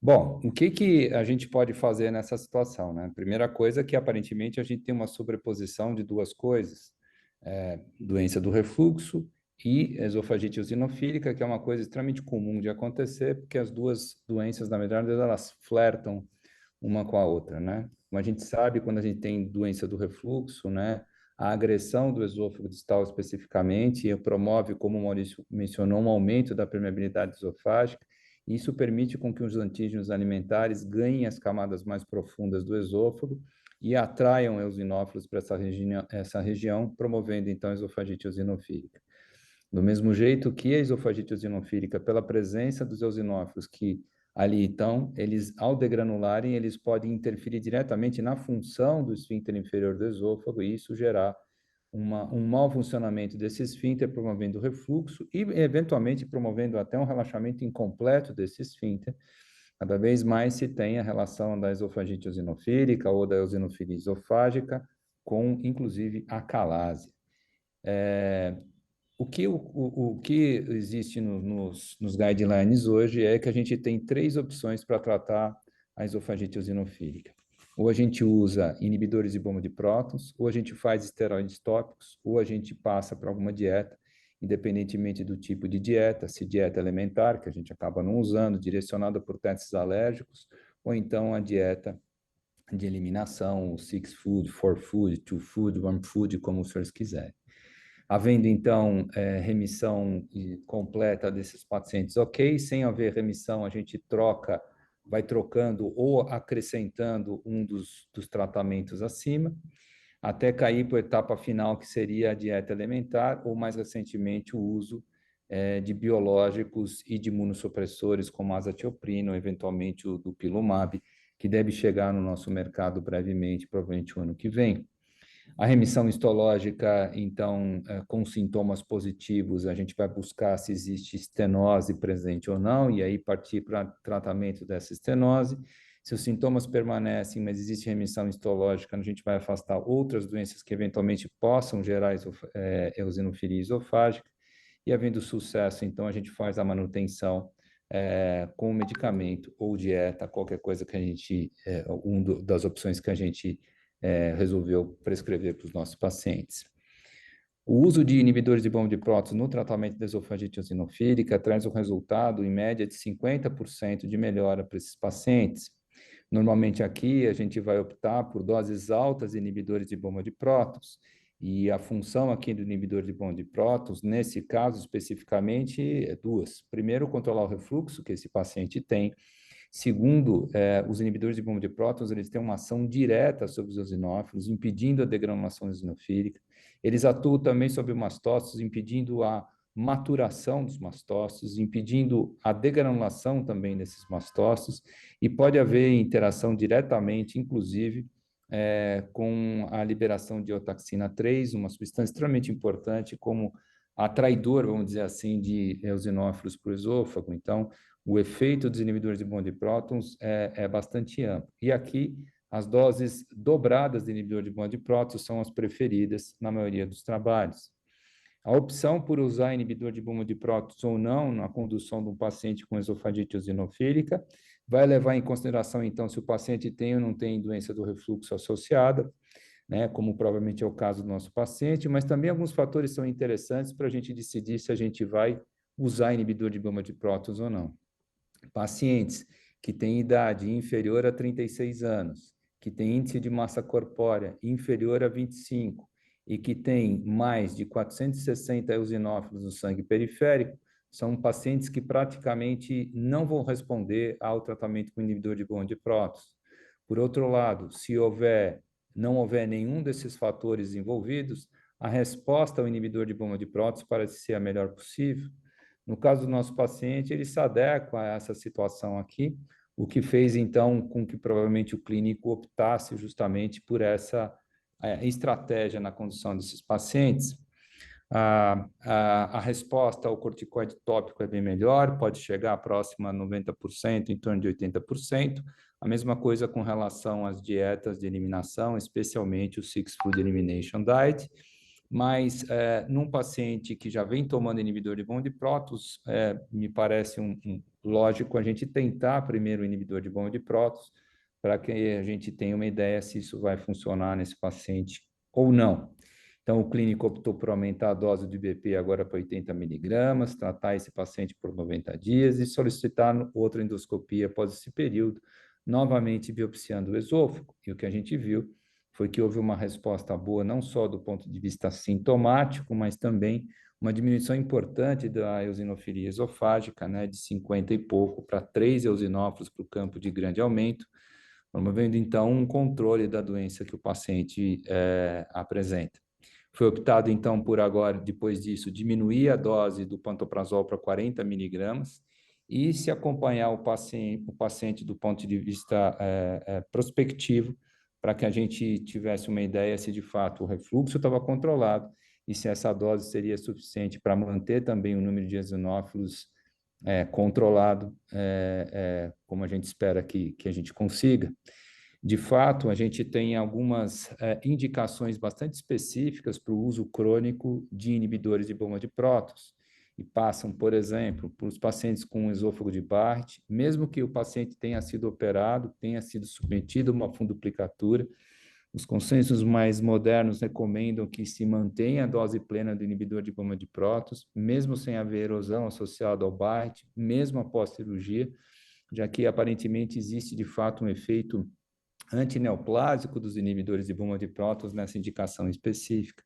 Bom, o que que a gente pode fazer nessa situação, né? Primeira coisa é que aparentemente a gente tem uma sobreposição de duas coisas, doença do refluxo e esofagite eosinofílica, que é uma coisa extremamente comum de acontecer, porque as duas doenças, na verdade, elas flertam uma com a outra, né? Como a gente sabe, quando a gente tem doença do refluxo, né, a agressão do esôfago distal especificamente promove, como o Maurício mencionou, um aumento da permeabilidade esofágica. Isso permite com que os antígenos alimentares ganhem as camadas mais profundas do esôfago e atraiam eosinófilos para essa região, promovendo então a esofagite eosinofílica. Do mesmo jeito que a esofagite eosinofílica, pela presença dos eosinófilos que ali estão, eles, ao degranularem, eles podem interferir diretamente na função do esfíncter inferior do esôfago e isso gerar um mau funcionamento desse esfíncter, promovendo refluxo e, eventualmente, promovendo até um relaxamento incompleto desse esfíncter. Cada vez mais se tem a relação da esofagite eosinofílica ou da eosinofilia esofágica com, inclusive, a calásia. O que existe nos guidelines hoje é que a gente tem três opções para tratar a esofagite eosinofílica. Ou a gente usa inibidores de bomba de prótons, ou a gente faz esteroides tópicos, ou a gente passa para alguma dieta, independentemente do tipo de dieta, se dieta elementar, que a gente acaba não usando, direcionada por testes alérgicos, ou então a dieta de eliminação, o six food, four food, two food, one food, como os senhores quiserem. Havendo, então, remissão completa desses pacientes, ok. Sem haver remissão, a gente vai trocando ou acrescentando um dos tratamentos acima, até cair para a etapa final, que seria a dieta elementar, ou mais recentemente o uso de biológicos e de imunossupressores, como a azatioprina, ou eventualmente o dupilumab, que deve chegar no nosso mercado brevemente, provavelmente o ano que vem. A remissão histológica, então, com sintomas positivos, a gente vai buscar se existe estenose presente ou não, e aí partir para tratamento dessa estenose. Se os sintomas permanecem, mas existe remissão histológica, a gente vai afastar outras doenças que eventualmente possam gerar eosinofilia esofágica. E havendo sucesso, então, a gente faz a manutenção com medicamento ou dieta, qualquer coisa que a gente, das opções que a gente resolveu prescrever para os nossos pacientes. O uso de inibidores de bomba de prótons no tratamento da esofagite eosinofílica traz um resultado, em média, de 50% de melhora para esses pacientes. Normalmente aqui a gente vai optar por doses altas de inibidores de bomba de prótons, e a função aqui do inibidor de bomba de prótons, nesse caso especificamente, é duas. Primeiro, controlar o refluxo que esse paciente tem. Segundo, os inibidores de bomba de prótons, eles têm uma ação direta sobre os eosinófilos, impedindo a degranulação eosinofílica. Eles atuam também sobre mastócitos, impedindo a maturação dos mastócitos, impedindo a degranulação também desses mastócitos, e pode haver interação diretamente, inclusive, com a liberação de eotaxina 3, uma substância extremamente importante como atraidor, vamos dizer assim, de eosinófilos para o esôfago. Então, o efeito dos inibidores de bomba de prótons é bastante amplo. E aqui, as doses dobradas de inibidor de bomba de prótons são as preferidas na maioria dos trabalhos. A opção por usar inibidor de bomba de prótons ou não na condução de um paciente com esofagite eosinofílica vai levar em consideração, então, se o paciente tem ou não tem doença do refluxo associada, né, como provavelmente é o caso do nosso paciente, mas também alguns fatores são interessantes para a gente decidir se a gente vai usar inibidor de bomba de prótons ou não. Pacientes que têm idade inferior a 36 anos, que têm índice de massa corpórea inferior a 25 e que têm mais de 460 eosinófilos no sangue periférico, são pacientes que praticamente não vão responder ao tratamento com inibidor de bomba de prótons. Por outro lado, se não houver nenhum desses fatores envolvidos, a resposta ao inibidor de bomba de prótons parece ser a melhor possível. No caso do nosso paciente, ele se adequa a essa situação aqui, o que fez, então, com que provavelmente o clínico optasse justamente por essa estratégia na condução desses pacientes. A resposta ao corticoide tópico é bem melhor, pode chegar próxima a 90%, em torno de 80%. A mesma coisa com relação às dietas de eliminação, especialmente o Six Food Elimination Diet. Mas num paciente que já vem tomando inibidor de bomba de prótons, me parece lógico a gente tentar primeiro o inibidor de bomba de prótons, para que a gente tenha uma ideia se isso vai funcionar nesse paciente ou não. Então, o clínico optou por aumentar a dose de BP agora para 80 miligramas, tratar esse paciente por 90 dias e solicitar outra endoscopia após esse período, novamente biopsiando o esôfago. E o que a gente viu foi que houve uma resposta boa, não só do ponto de vista sintomático, mas também uma diminuição importante da eosinofilia esofágica, né, de 50 e pouco para 3 eosinófilos para o campo de grande aumento, promovendo então um controle da doença que o paciente apresenta. Foi optado então por agora, depois disso, diminuir a dose do pantoprazol para 40 miligramas e se acompanhar o paciente do ponto de vista prospectivo, para que a gente tivesse uma ideia se de fato o refluxo estava controlado e se essa dose seria suficiente para manter também o número de eosinófilos controlado, como a gente espera que a gente consiga. De fato, a gente tem algumas indicações bastante específicas para o uso crônico de inibidores de bomba de prótons, e passam, por exemplo, para os pacientes com esôfago de Barrett, mesmo que o paciente tenha sido operado, tenha sido submetido a uma funduplicatura, os consensos mais modernos recomendam que se mantenha a dose plena do inibidor de bomba de prótons, mesmo sem haver erosão associada ao Barrett, mesmo após cirurgia, já que aparentemente existe de fato um efeito antineoplásico dos inibidores de bomba de prótons nessa indicação específica.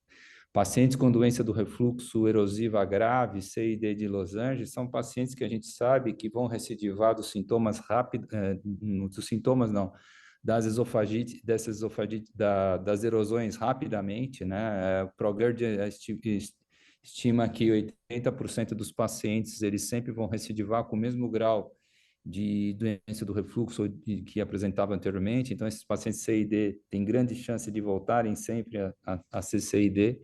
Pacientes com doença do refluxo erosiva grave, CID de Los Angeles, são pacientes que a gente sabe que vão recidivar dos sintomas rápidos, dos sintomas não, das esofagites, das erosões rapidamente, né? O ProGERD estima que 80% dos pacientes eles sempre vão recidivar com o mesmo grau de doença do refluxo que apresentava anteriormente. Então, esses pacientes CID têm grande chance de voltarem sempre a ser CID.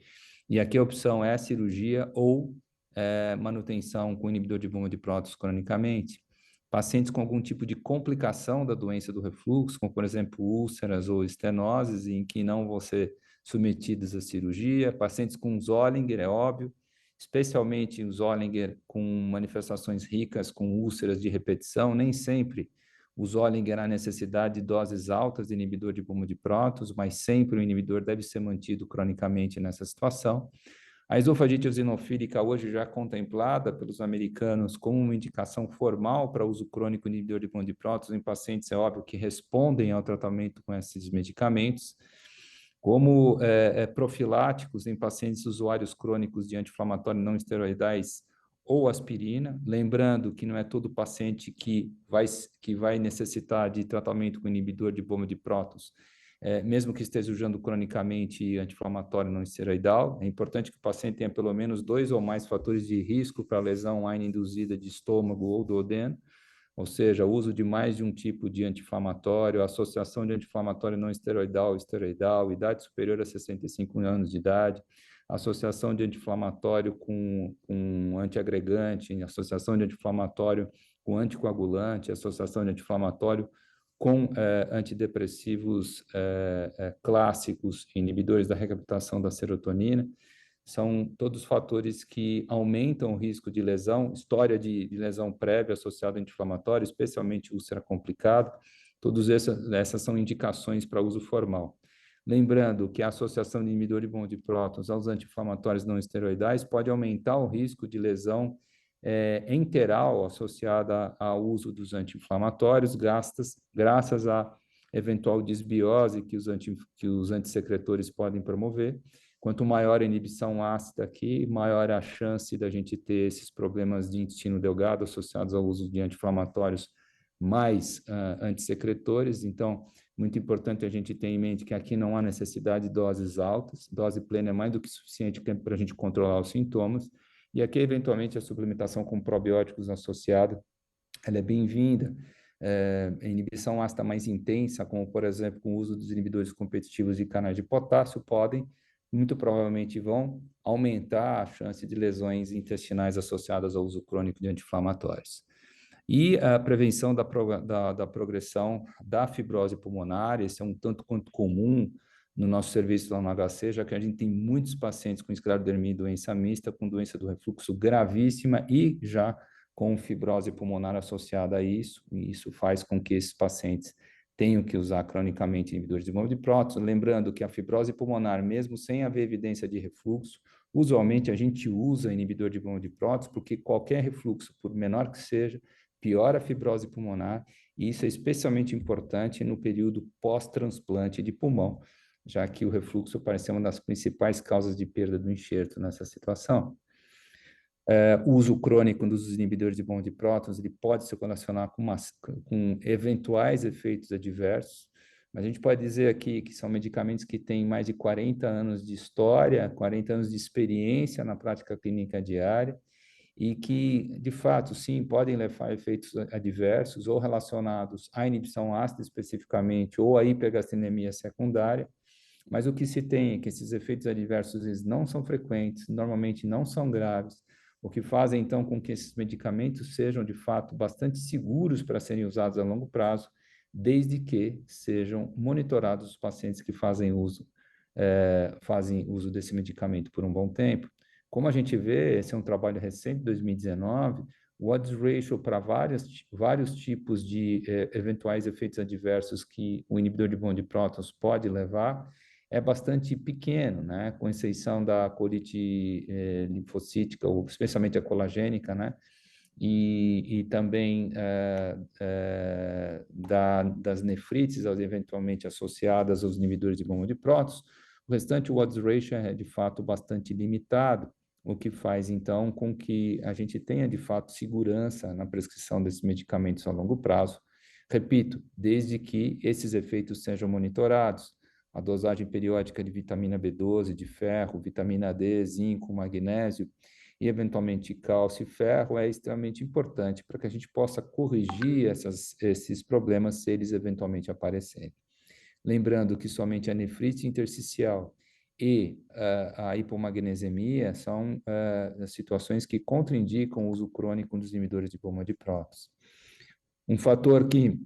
E aqui a opção é cirurgia ou manutenção com inibidor de bomba de prótons cronicamente. Pacientes com algum tipo de complicação da doença do refluxo, como, por exemplo, úlceras ou estenoses, em que não vão ser submetidos à cirurgia. Pacientes com Zollinger, é óbvio, especialmente o Zollinger com manifestações ricas, com úlceras de repetição, nem sempre o Zollinger há necessidade de doses altas de inibidor de bomba de prótons, mas sempre o inibidor deve ser mantido cronicamente nessa situação. A esofagite eosinofílica hoje já é contemplada pelos americanos como uma indicação formal para uso crônico de inibidor de bomba de prótons em pacientes, é óbvio, que respondem ao tratamento com esses medicamentos, como profiláticos em pacientes usuários crônicos de anti-inflamatórios não esteroidais ou aspirina, lembrando que não é todo paciente que vai necessitar de tratamento com inibidor de bomba de prótons, mesmo que esteja usando cronicamente anti-inflamatório não esteroidal. É importante que o paciente tenha pelo menos 2 ou mais fatores de risco para lesão AINE induzida de estômago ou duodeno, ou seja, o uso de mais de um tipo de anti-inflamatório, associação de anti-inflamatório não esteroidal, esteroidal, idade superior a 65 anos de idade, associação de anti-inflamatório com antiagregante, associação de anti-inflamatório com anticoagulante, associação de anti-inflamatório com antidepressivos clássicos, inibidores da recaptação da serotonina. São todos fatores que aumentam o risco de lesão, história de lesão prévia associada a anti-inflamatório, especialmente úlcera complicada. Todas essas são indicações para uso formal. Lembrando que a associação de inibidor de bomba de prótons aos anti-inflamatórios não esteroidais pode aumentar o risco de lesão enteral associada ao uso dos anti-inflamatórios, graças à eventual desbiose que os antissecretores podem promover. Quanto maior a inibição ácida aqui, maior a chance da gente ter esses problemas de intestino delgado associados ao uso de anti-inflamatórios mais antissecretores. Então, muito importante a gente ter em mente que aqui não há necessidade de doses altas, dose plena é mais do que suficiente para a gente controlar os sintomas, e aqui, eventualmente, a suplementação com probióticos associada, ela é bem-vinda. A inibição ácida mais intensa, como, por exemplo, com o uso dos inibidores competitivos de canais de potássio, podem, muito provavelmente, vão aumentar a chance de lesões intestinais associadas ao uso crônico de anti-inflamatórios. E a prevenção da progressão da fibrose pulmonar, esse é um tanto quanto comum no nosso serviço lá no HC, já que a gente tem muitos pacientes com esclerodermia e doença mista, com doença do refluxo gravíssima e já com fibrose pulmonar associada a isso, e isso faz com que esses pacientes tenham que usar cronicamente inibidores de bomba de prótons, lembrando que a fibrose pulmonar, mesmo sem haver evidência de refluxo, usualmente a gente usa inibidor de bomba de prótons porque qualquer refluxo, por menor que seja, piora a fibrose pulmonar, e isso é especialmente importante no período pós-transplante de pulmão, já que o refluxo parece ser uma das principais causas de perda do enxerto nessa situação. O uso crônico dos inibidores de bomba de prótons, ele pode se relacionar com eventuais efeitos adversos, mas a gente pode dizer aqui que são medicamentos que têm mais de 40 anos de história, 40 anos de experiência na prática clínica diária, e que, de fato, sim, podem levar a efeitos adversos ou relacionados à inibição ácida especificamente, ou à hipergastrenemia secundária, mas o que se tem é que esses efeitos adversos eles não são frequentes, normalmente não são graves, o que faz então com que esses medicamentos sejam de fato bastante seguros para serem usados a longo prazo, desde que sejam monitorados os pacientes que fazem uso desse medicamento por um bom tempo. Como a gente vê, esse é um trabalho recente, 2019, o odds ratio para vários tipos de eventuais efeitos adversos que o inibidor de bomba de prótons pode levar, é bastante pequeno, né? Com exceção da colite linfocítica, ou especialmente a colagênica, né? E também das nefrites, eventualmente associadas aos inibidores de bomba de prótons. O restante, o odds ratio é de fato bastante limitado, o que faz então com que a gente tenha de fato segurança na prescrição desses medicamentos a longo prazo. Repito, desde que esses efeitos sejam monitorados. A dosagem periódica de vitamina B12, de ferro, vitamina D, zinco, magnésio e, eventualmente, cálcio e ferro é extremamente importante para que a gente possa corrigir esses problemas se eles eventualmente aparecerem. Lembrando que somente a nefrite intersticial e a hipomagnesemia são situações que contraindicam o uso crônico dos inibidores de bomba de prótons. Um fator que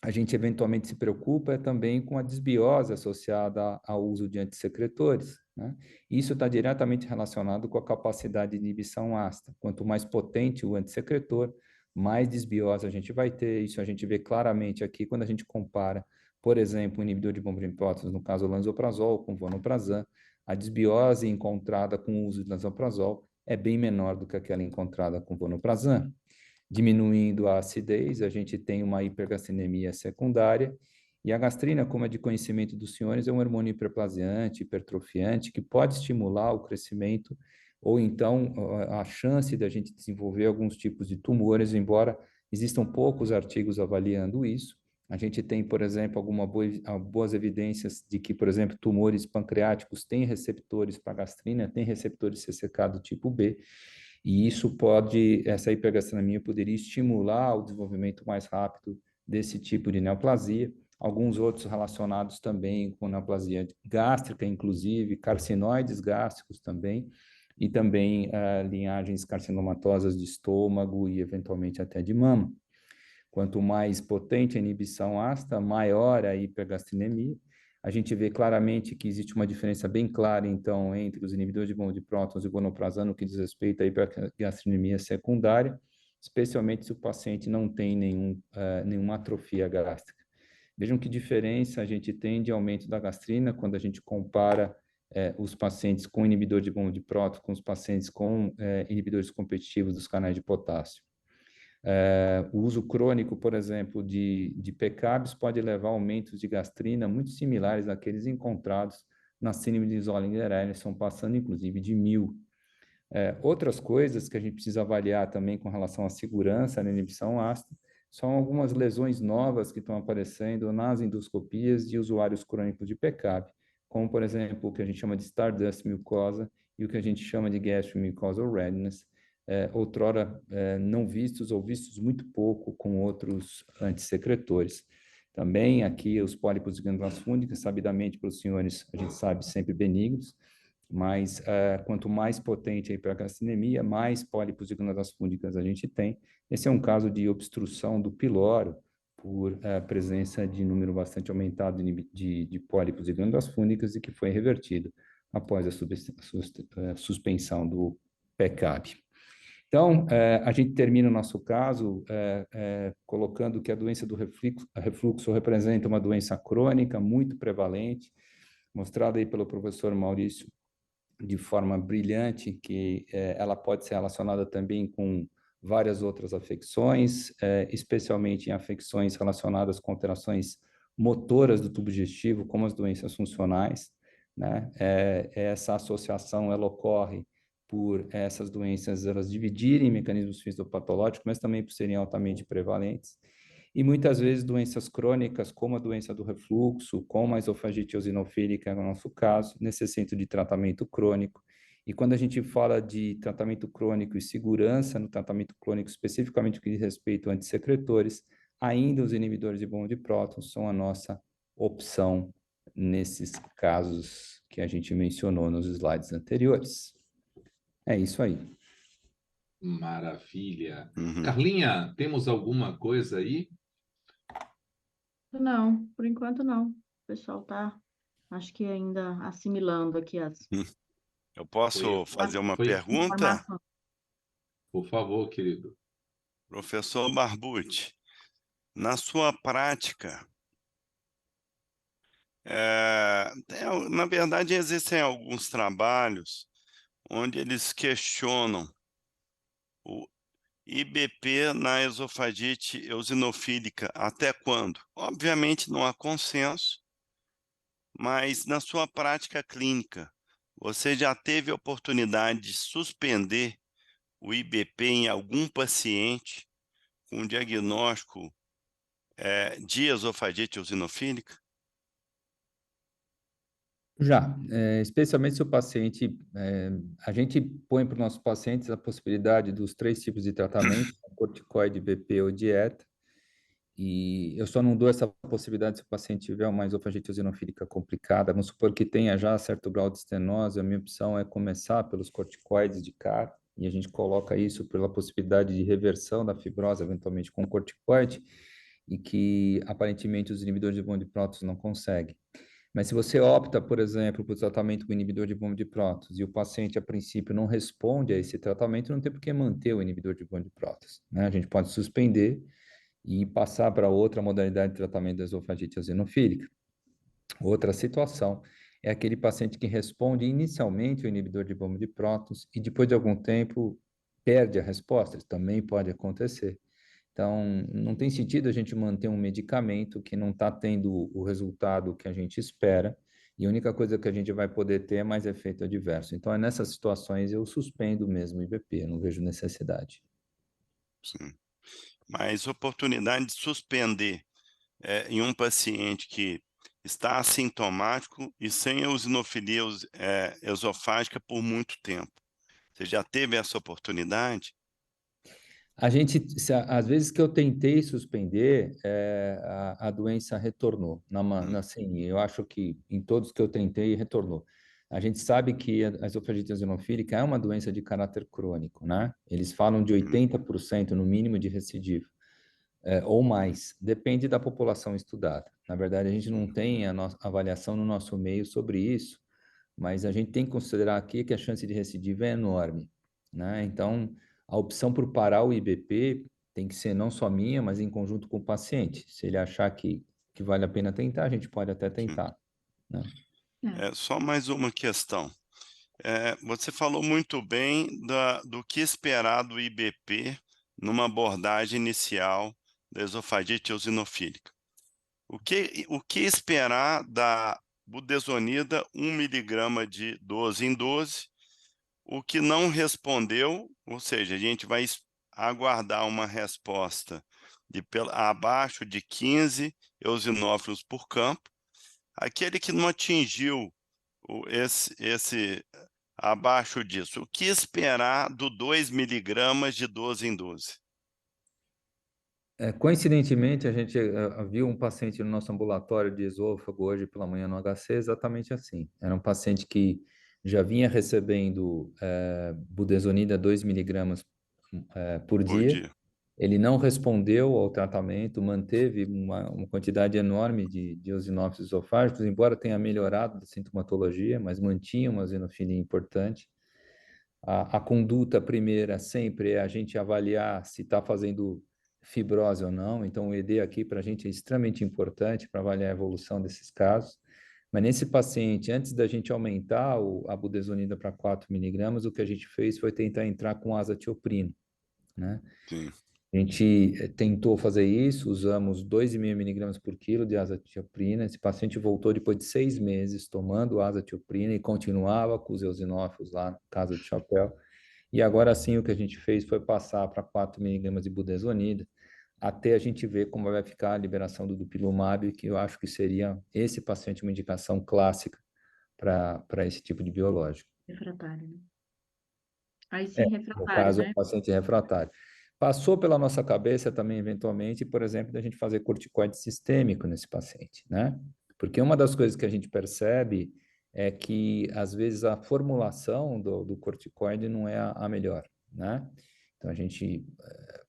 a gente eventualmente se preocupa é também com a desbiose associada ao uso de antissecretores, né? Isso está diretamente relacionado com a capacidade de inibição ácida. Quanto mais potente o antissecretor, mais desbiose a gente vai ter. Isso a gente vê claramente aqui quando a gente compara, por exemplo, o inibidor de bomba de prótons, no caso o lansoprazol, com o vonoprazan. A desbiose encontrada com o uso de lansoprazol é bem menor do que aquela encontrada com o vonoprazan. Diminuindo a acidez, a gente tem uma hipergastrenemia secundária, e a gastrina, como é de conhecimento dos senhores, é um hormônio hiperplasiante, hipertrofiante, que pode estimular o crescimento ou então a chance de a gente desenvolver alguns tipos de tumores, embora existam poucos artigos avaliando isso. A gente tem, por exemplo, boas evidências de que, por exemplo, tumores pancreáticos têm receptores para gastrina, têm receptores CCK do tipo B, e essa hipergastrecemia poderia estimular o desenvolvimento mais rápido desse tipo de neoplasia. Alguns outros relacionados também com neoplasia gástrica, inclusive, carcinoides gástricos também, e também linhagens carcinomatosas de estômago e, eventualmente, até de mama. Quanto mais potente a inibição ácida, maior a hipergastrenemia. A gente vê claramente que existe uma diferença bem clara, então, entre os inibidores de bomba de prótons e o vonoprazan no que diz respeito à hipergastrenemia secundária, especialmente se o paciente não tem nenhuma atrofia gástrica. Vejam que diferença a gente tem de aumento da gastrina quando a gente compara os pacientes com inibidor de bomba de prótons com os pacientes com inibidores competitivos dos canais de potássio. O uso crônico, por exemplo, de PCABs pode levar a aumentos de gastrina muito similares àqueles encontrados na síndrome de Zollinger-Ellison, passando inclusive de 1000. Outras coisas que a gente precisa avaliar também com relação à segurança na inibição ácida são algumas lesões novas que estão aparecendo nas endoscopias de usuários crônicos de PCAB, como, por exemplo, o que a gente chama de Stardust mucosa e o que a gente chama de gastromucosal redness, outrora não vistos ou vistos muito pouco com outros antissecretores. Também aqui os pólipos de glândulas fúngicas, sabidamente pelos senhores, a gente sabe, sempre benignos, mas quanto mais potente a hipergastrenemia, mais pólipos de glândulas fúngicas a gente tem. Esse é um caso de obstrução do piloro por presença de número bastante aumentado de pólipos e glândulas fúngicas e que foi revertido após a suspensão do PECAB. Então, a gente termina o nosso caso colocando que a doença do refluxo representa uma doença crônica muito prevalente, mostrada aí pelo professor Maurício de forma brilhante, que ela pode ser relacionada também com várias outras afecções, especialmente em afecções relacionadas com alterações motoras do tubo digestivo, como as doenças funcionais, né? Essa associação, ela ocorre por essas doenças, elas dividirem mecanismos fisiopatológicos, mas também por serem altamente prevalentes. E muitas vezes doenças crônicas, como a doença do refluxo, como a esofagite eosinofílica, no nosso caso, necessitam de tratamento crônico. E quando a gente fala de tratamento crônico e segurança no tratamento crônico, especificamente o que diz respeito a antissecretores, ainda os inibidores de bomba de prótons são a nossa opção nesses casos que a gente mencionou nos slides anteriores. É isso aí. Maravilha. Uhum. Carlinha, temos alguma coisa aí? Não, por enquanto não. O pessoal está, acho que ainda assimilando aqui as Eu posso fazer uma pergunta? informações. Por favor, querido. Professor Barbucci, na sua prática, na verdade, existem alguns trabalhos onde eles questionam o IBP na esofagite eosinofílica. Até quando? Obviamente não há consenso, mas na sua prática clínica, você já teve a oportunidade de suspender o IBP em algum paciente com diagnóstico de esofagite eosinofílica? Já, especialmente se o paciente, a gente põe para os nossos pacientes a possibilidade dos 3 tipos de tratamento, corticoide, BP ou dieta, e eu só não dou essa possibilidade se o paciente tiver uma esofagite eosinofílica complicada. Vamos supor que tenha já certo grau de estenose, a minha opção é começar pelos corticoides de cara, e a gente coloca isso pela possibilidade de reversão da fibrose, eventualmente com corticoide, e que aparentemente os inibidores de bomba de prótons não conseguem. Mas se você opta, por exemplo, por tratamento com inibidor de bomba de prótons e o paciente, a princípio, não responde a esse tratamento, não tem por que manter o inibidor de bomba de prótons, né? A gente pode suspender e passar para outra modalidade de tratamento da esofagite eosinofílica. Outra situação é aquele paciente que responde inicialmente ao inibidor de bomba de prótons e depois de algum tempo perde a resposta. Isso também pode acontecer. Então, não tem sentido a gente manter um medicamento que não está tendo o resultado que a gente espera, e a única coisa que a gente vai poder ter é mais efeito adverso. Então, nessas situações, eu suspendo mesmo o IBP, eu não vejo necessidade. Sim. Mas oportunidade de suspender em um paciente que está assintomático e sem eosinofilia esofágica por muito tempo. Você já teve essa oportunidade? A gente, às vezes que eu tentei suspender, a doença retornou. Assim, eu acho que em todos que eu tentei, retornou. A gente sabe que a esofagite eosinofílica é uma doença de caráter crônico, né? Eles falam de 80% no mínimo de recidiva, ou mais. Depende da população estudada. Na verdade, a gente não tem a nossa avaliação no nosso meio sobre isso, mas a gente tem que considerar aqui que a chance de recidiva é enorme, né? Então, a opção por parar o IBP tem que ser não só minha, mas em conjunto com o paciente. Se ele achar que vale a pena tentar, a gente pode até tentar, né? Só mais uma questão. Você falou muito bem do que esperar do IBP numa abordagem inicial da esofagite eosinofílica. O que esperar da budesonida 1 miligrama de 12 em 12? O que não respondeu, ou seja, a gente vai aguardar uma resposta abaixo de 15 eosinófilos por campo. Aquele que não atingiu esse abaixo disso, o que esperar do 2 miligramas de 12 em 12? Coincidentemente, a gente viu um paciente no nosso ambulatório de esôfago hoje pela manhã no HC exatamente assim. Era um paciente que já vinha recebendo budesonida 2 miligramas por Por dia, dia? Ele não respondeu ao tratamento, manteve uma quantidade enorme de eosinófilos esofágicos, embora tenha melhorado a sintomatologia, mas mantinha uma eosinofilia importante. A conduta primeira sempre é a gente avaliar se está fazendo fibrose ou não. Então, o ED aqui para a gente é extremamente importante para avaliar a evolução desses casos. Mas nesse paciente, antes da gente aumentar a budesonida para 4 miligramas, o que a gente fez foi tentar entrar com azatioprina, né? Sim. A gente tentou fazer isso, usamos 2,5 miligramas por quilo de azatioprina. Esse paciente voltou depois de 6 meses tomando azatioprina e continuava com os eosinófilos lá na casa de chapéu. E agora sim o que a gente fez foi passar para 4 miligramas de budesonida, até a gente ver como vai ficar a liberação do dupilumab, que eu acho que seria esse paciente uma indicação clássica para esse tipo de biológico. Refratário, né? Aí sim, No refratário, caso, né? o paciente refratário. Passou pela nossa cabeça também, eventualmente, por exemplo, da gente fazer corticoide sistêmico nesse paciente, né? Porque uma das coisas que a gente percebe é que, às vezes, a formulação do corticoide não é a melhor, né? Então, a gente,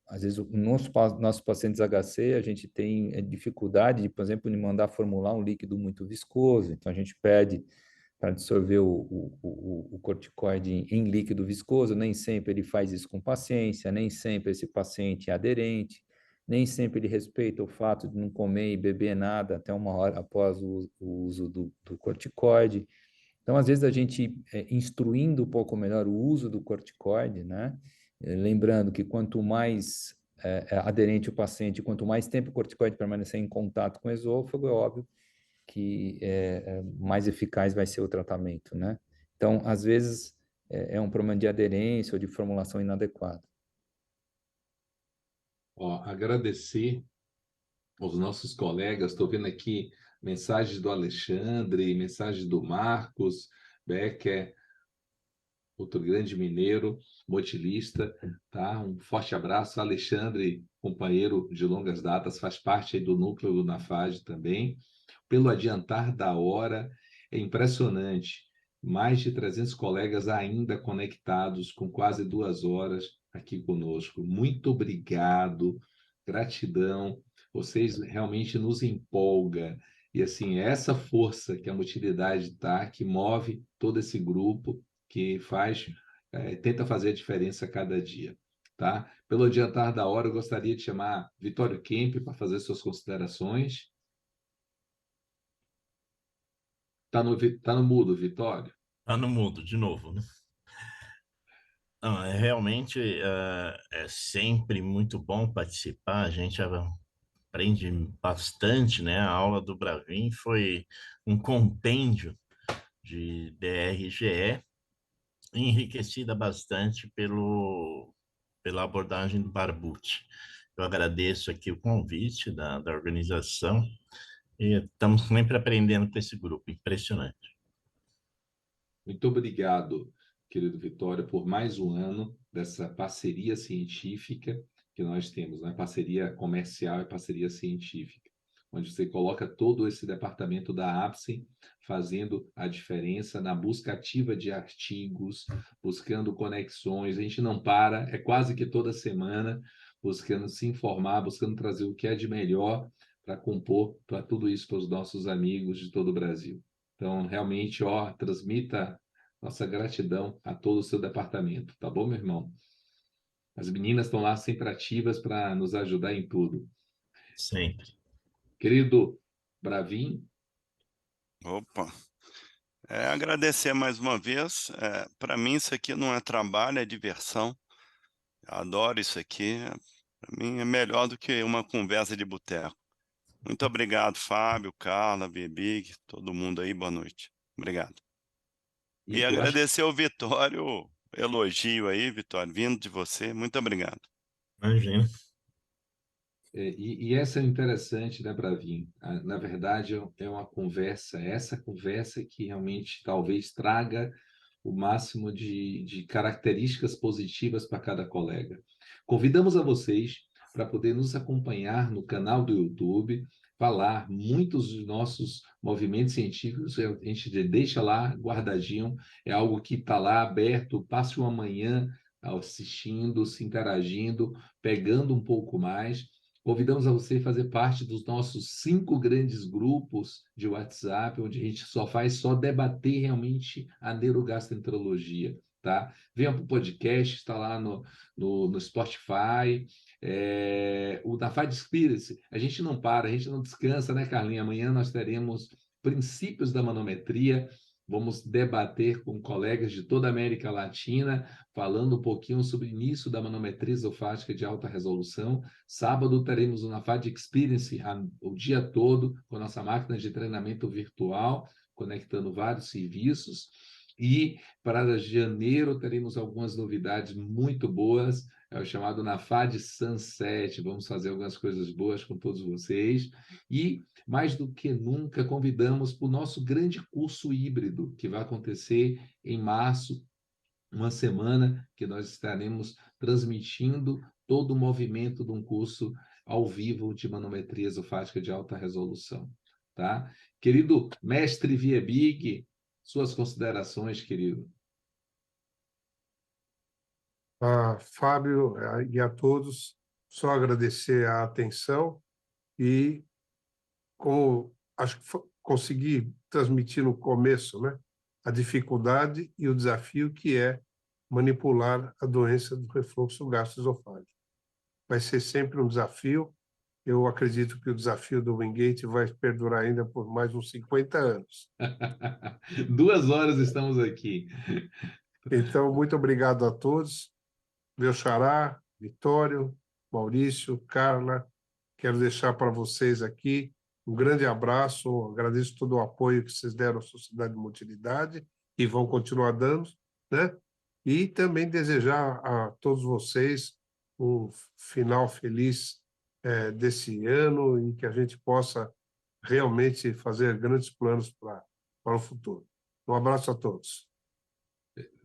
às vezes, nossos pacientes HC, a gente tem dificuldade, de, por exemplo, de mandar formular um líquido muito viscoso. Então, a gente pede para dissolver o corticoide em líquido viscoso, nem sempre ele faz isso com paciência, nem sempre esse paciente é aderente, nem sempre ele respeita o fato de não comer e beber nada até 1 hora após o uso do corticoide. Então, às vezes, a gente, instruindo um pouco melhor o uso do corticoide, né? Lembrando que quanto mais aderente o paciente, quanto mais tempo o corticoide permanecer em contato com o esôfago, é óbvio que mais eficaz vai ser o tratamento, né? Então, às vezes, é um problema de aderência ou de formulação inadequada. Ó, agradecer aos nossos colegas, estou vendo aqui mensagens do Alexandre, mensagens do Marcos Becker, outro grande mineiro, motilista, tá? Um forte abraço, Alexandre, companheiro de longas datas, faz parte aí do núcleo do NAFAD também. Pelo adiantar da hora, é impressionante. Mais de 300 colegas ainda conectados, com quase 2 horas aqui conosco. Muito obrigado, gratidão. Vocês realmente nos empolga. E assim, é essa força que a motilidade tá, que move todo esse grupo, que faz, tenta fazer a diferença a cada dia. Tá? Pelo adiantar da hora, eu gostaria de chamar Vitório Kemp para fazer suas considerações. Tá no mudo, Vitório. Tá no mudo, de novo, né? Não, realmente é sempre muito bom participar, a gente aprende bastante, né? A aula do Bravin foi um compêndio de DRGE, enriquecida bastante pela abordagem do Barbucci. Eu agradeço aqui o convite da organização e estamos sempre aprendendo com esse grupo, impressionante. Muito obrigado, querido Vitório, por mais um ano dessa parceria científica que nós temos, né? Parceria comercial e parceria científica, onde você coloca todo esse departamento da APSEM fazendo a diferença na busca ativa de artigos, buscando conexões. A gente não para, é quase que toda semana buscando se informar, buscando trazer o que é de melhor para compor para tudo isso para os nossos amigos de todo o Brasil. Então, realmente, ó, transmita nossa gratidão a todo o seu departamento, tá bom, meu irmão? As meninas estão lá sempre ativas para nos ajudar em tudo. Sempre. Querido Bravin. Opa! Agradecer mais uma vez. Para mim, isso aqui não é trabalho, é diversão. Eu adoro isso aqui. Para mim, é melhor do que uma conversa de boteco. Muito obrigado, Fábio, Carla, Bebig, todo mundo aí. Boa noite. Obrigado. E eu acho agradecer ao Vitório, o elogio aí, Vitório, vindo de você. Muito obrigado. Imagina. E essa é interessante, né, Bravin? Na verdade, é uma conversa, essa conversa que realmente talvez traga o máximo de características positivas para cada colega. Convidamos a vocês para poder nos acompanhar no canal do YouTube, falar muitos dos nossos movimentos científicos, a gente deixa lá guardadinho, é algo que está lá aberto, passe uma manhã assistindo, se interagindo, pegando um pouco mais. Convidamos a você a fazer parte dos nossos 5 grandes grupos de WhatsApp, onde a gente só debater realmente a neurogastroenterologia, tá? Venha para o podcast, está lá no Spotify, o da Fad Experience. A gente não para, a gente não descansa, né, Carlinha? Amanhã nós teremos princípios da manometria. Vamos debater com colegas de toda a América Latina, falando um pouquinho sobre o início da manometria esofágica de alta resolução. Sábado teremos o NAFAD Experience o dia todo, com a nossa máquina de treinamento virtual, conectando vários serviços. E para janeiro teremos algumas novidades muito boas, é o chamado NAFAD Sunset. Vamos fazer algumas coisas boas com todos vocês. E mais do que nunca, convidamos para o nosso grande curso híbrido, que vai acontecer em março, uma semana que nós estaremos transmitindo todo o movimento de um curso ao vivo de manometria esofágica de alta resolução. Tá? Querido mestre Viebig, suas considerações, querido. Fábio, e a todos, só agradecer a atenção e, como acho que consegui transmitir no começo, né, a dificuldade e o desafio que é manipular a doença do refluxo gastroesofágico. Vai ser sempre um desafio. Eu acredito que o desafio do Wingate vai perdurar ainda por mais uns 50 anos. 2 horas estamos aqui. Então, muito obrigado a todos. Meu xará, Vitório, Maurício, Carla, quero deixar para vocês aqui um grande abraço, agradeço todo o apoio que vocês deram à Sociedade de Motilidade e vão continuar dando, né? E também desejar a todos vocês um final feliz desse ano e que a gente possa realmente fazer grandes planos para o futuro. Um abraço a todos.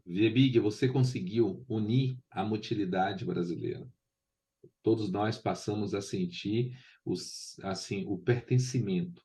Viebig, você conseguiu unir a motilidade brasileira. Todos nós passamos a sentir o pertencimento.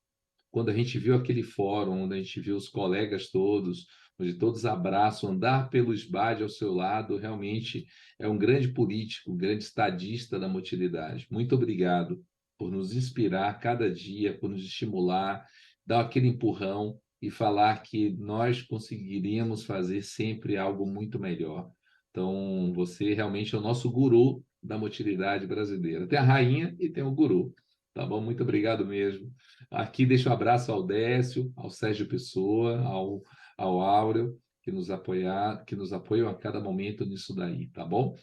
Quando a gente viu aquele fórum, onde a gente viu os colegas todos, onde todos abraçam, andar pelo SBAD ao seu lado, realmente é um grande político, um grande estadista da motilidade. Muito obrigado por nos inspirar cada dia, por nos estimular, dar aquele empurrão e falar que nós conseguiríamos fazer sempre algo muito melhor. Então, você realmente é o nosso guru da motilidade brasileira. Tem a rainha e tem o guru. Tá bom? Muito obrigado mesmo. Aqui deixo um abraço ao Décio, ao Sérgio Pessoa, ao Áureo, que nos apoiam a cada momento nisso daí, tá bom?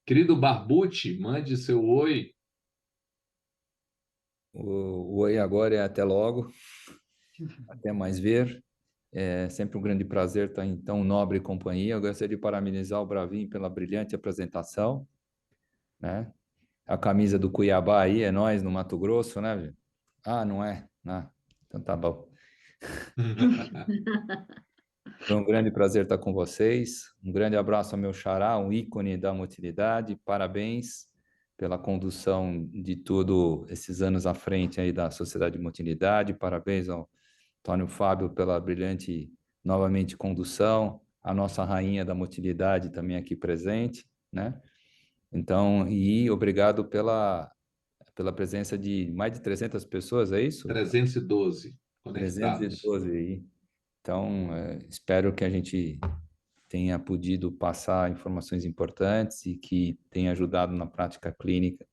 Querido Barbucci, mande seu oi. O oi agora é até logo, até mais ver. É sempre um grande prazer estar em tão nobre companhia. Eu gostaria de parabenizar o Bravinho pela brilhante apresentação, né? A camisa do Cuiabá aí é nós no Mato Grosso, né, velho? Ah, não é? Ah, então tá bom. Foi um grande prazer estar com vocês. Um grande abraço ao meu xará, um ícone da motilidade. Parabéns pela condução de todos esses anos à frente aí da Sociedade de Motilidade. Parabéns ao Antônio Fábio pela brilhante, novamente, condução. A nossa rainha da motilidade também aqui presente, né? Então, e obrigado pela presença de mais de 300 pessoas, é isso? 312 conectados. 312 aí. Então, espero que a gente tenha podido passar informações importantes e que tenha ajudado na prática clínica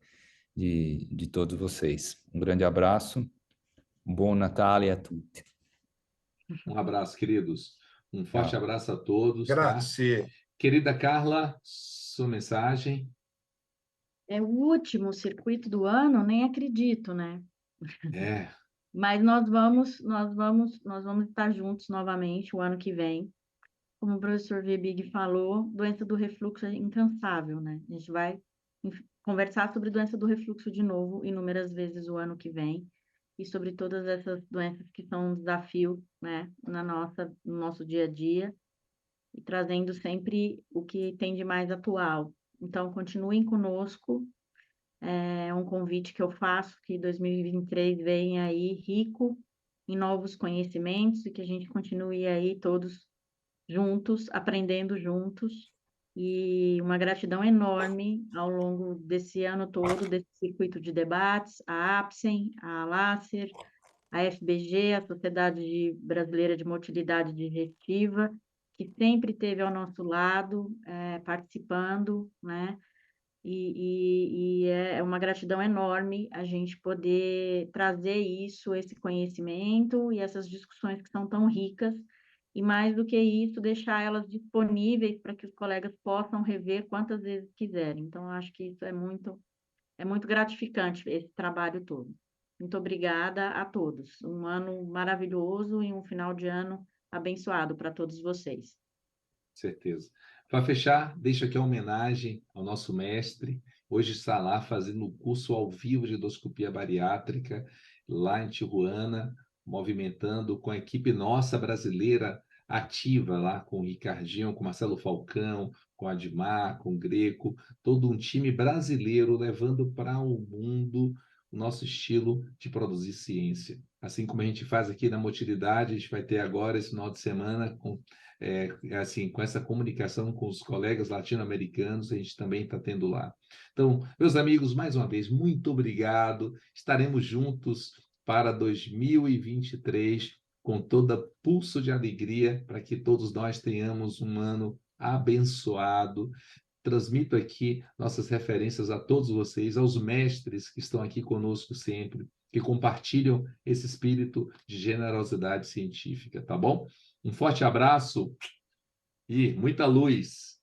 de todos vocês. Um grande abraço. Bom Natal a tutti. Um abraço, queridos. Um forte Tchau. abraço a todos. Tá? Grazie. Querida Carla, sua mensagem. É o último circuito do ano, nem acredito, né? É. Mas nós vamos estar juntos novamente o ano que vem. Como o professor Viebig falou, doença do refluxo é incansável, né? A gente vai conversar sobre doença do refluxo de novo inúmeras vezes o ano que vem e sobre todas essas doenças que são um desafio, né, no nosso dia a dia e trazendo sempre o que tem de mais atual. Então, continuem conosco. É um convite que eu faço que 2023 venha aí rico em novos conhecimentos e que a gente continue aí todos juntos, aprendendo juntos e uma gratidão enorme ao longo desse ano todo, desse circuito de debates, a APSEM, a LACER, a FBG, a Sociedade Brasileira de Motilidade Digestiva, que sempre esteve ao nosso lado, participando, né? E é uma gratidão enorme a gente poder trazer isso, esse conhecimento e essas discussões que são tão ricas, e mais do que isso, deixar elas disponíveis para que os colegas possam rever quantas vezes quiserem. Então, eu acho que isso é muito gratificante, esse trabalho todo. Muito obrigada a todos. Um ano maravilhoso e um final de ano abençoado para todos vocês. Certeza. Para fechar, deixo aqui a homenagem ao nosso mestre. Hoje está lá fazendo o curso ao vivo de endoscopia bariátrica, lá em Tijuana, movimentando com a equipe nossa brasileira ativa lá, com o Ricardinho, com o Marcelo Falcão, com a Admar, com o Greco, todo um time brasileiro levando para o mundo o nosso estilo de produzir ciência. Assim como a gente faz aqui na Motilidade, a gente vai ter agora, esse final de semana, assim, com essa comunicação com os colegas latino-americanos, a gente também está tendo lá. Então, meus amigos, mais uma vez, muito obrigado. Estaremos juntos para 2023 com toda pulso de alegria para que todos nós tenhamos um ano abençoado. Transmito aqui nossas referências a todos vocês, aos mestres que estão aqui conosco sempre, que compartilham esse espírito de generosidade científica, tá bom? Um forte abraço e muita luz.